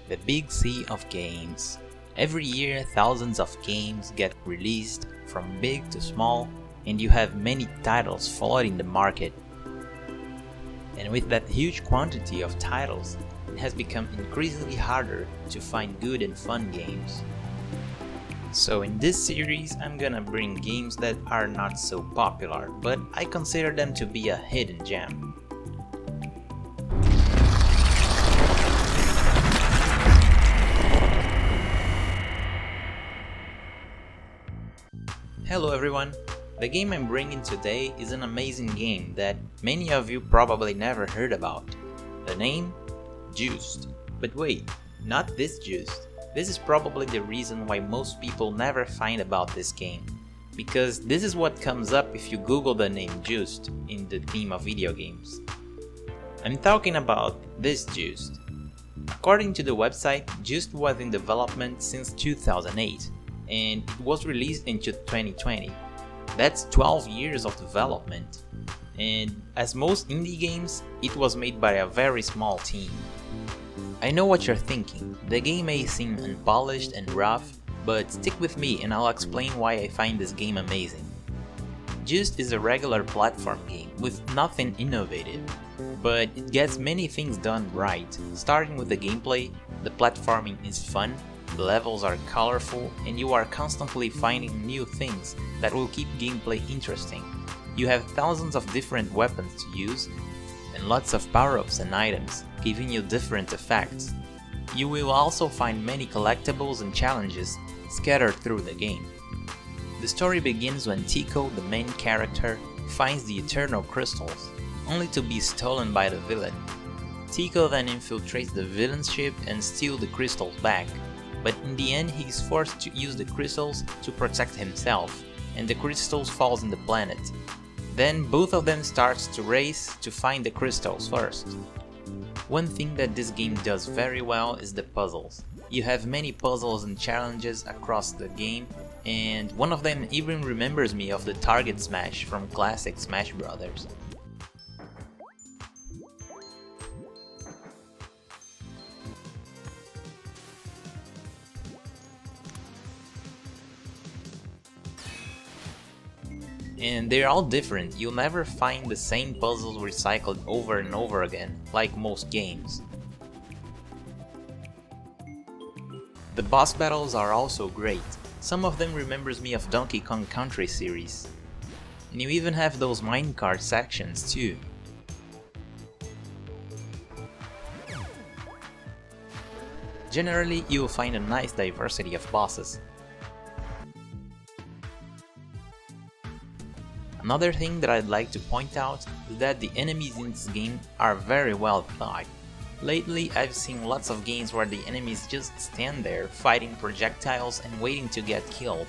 The big sea of games. Every year thousands of games get released from big to small, and you have many titles flooding the market. And with that huge quantity of titles, it has become increasingly harder to find good and fun games. So in this series, I'm gonna bring games that are not so popular, but I consider them to be a hidden gem. Hello everyone! The game I'm bringing today is an amazing game that many of you probably never heard about. The name? Juiced. But wait, not this Juiced. This is probably the reason why most people never find about this game. Because this is what comes up if you Google the name Juiced in the theme of video games. I'm talking about this Juiced. According to the website, Juiced was in development since 2008. And it was released into 2020. That's 12 years of development. And as most indie games, it was made by a very small team. I know what you're thinking, the game may seem unpolished and rough, but stick with me and I'll explain why I find this game amazing. Juiced is a regular platform game with nothing innovative, but it gets many things done right. Starting with the gameplay, the platforming is fun, the levels are colorful, and you are constantly finding new things that will keep gameplay interesting. You have thousands of different weapons to use, and lots of power-ups and items, giving you different effects. You will also find many collectibles and challenges scattered through the game. The story begins when Tico, the main character, finds the Eternal Crystals, only to be stolen by the villain. Tico then infiltrates the villain's ship and steals the crystals back. But in the end he is forced to use the crystals to protect himself, and the crystals falls in the planet. Then both of them starts to race to find the crystals first. One thing that this game does very well is the puzzles. You have many puzzles and challenges across the game, and one of them even remembers me of the target smash from classic Smash Brothers. And they're all different, you'll never find the same puzzles recycled over and over again, like most games. The boss battles are also great, some of them remembers me of Donkey Kong Country series. And you even have those minecart sections too. Generally, you'll find a nice diversity of bosses. Another thing that I'd like to point out is that the enemies in this game are very well thought. Lately I've seen lots of games where the enemies just stand there fighting projectiles and waiting to get killed.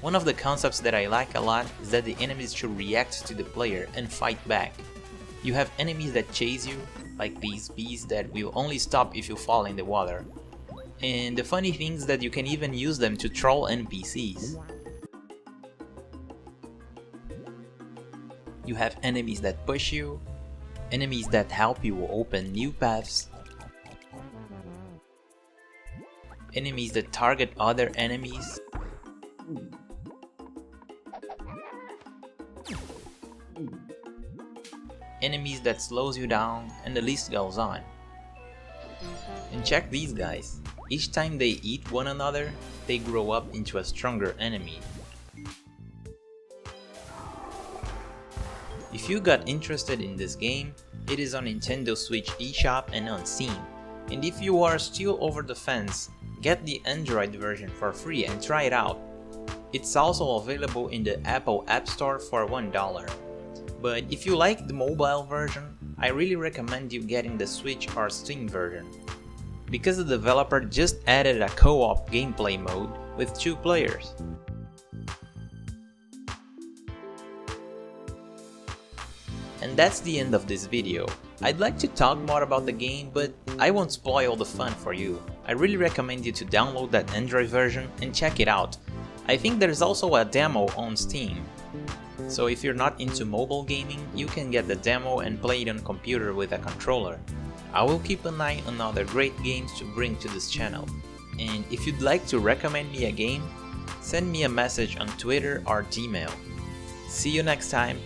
One of the concepts that I like a lot is that the enemies should react to the player and fight back. You have enemies that chase you, like these bees that will only stop if you fall in the water. And the funny thing is that you can even use them to troll NPCs. You have enemies that push you, enemies that help you open new paths, enemies that target other enemies, enemies that slows you down, and the list goes on. And check these guys, each time they eat one another, they grow up into a stronger enemy. If you got interested in this game, it is on Nintendo Switch eShop and on Steam. And if you are still over the fence, get the Android version for free and try it out. It's also available in the Apple App Store for $1. But if you like the mobile version, I really recommend you getting the Switch or Steam version. Because the developer just added a co-op gameplay mode with 2 players. And that's the end of this video. I'd like to talk more about the game, but I won't spoil the fun for you. I really recommend you to download that Android version and check it out. I think there's also a demo on Steam. So if you're not into mobile gaming, you can get the demo and play it on computer with a controller. I will keep an eye on other great games to bring to this channel. And if you'd like to recommend me a game, send me a message on Twitter or Gmail. See you next time!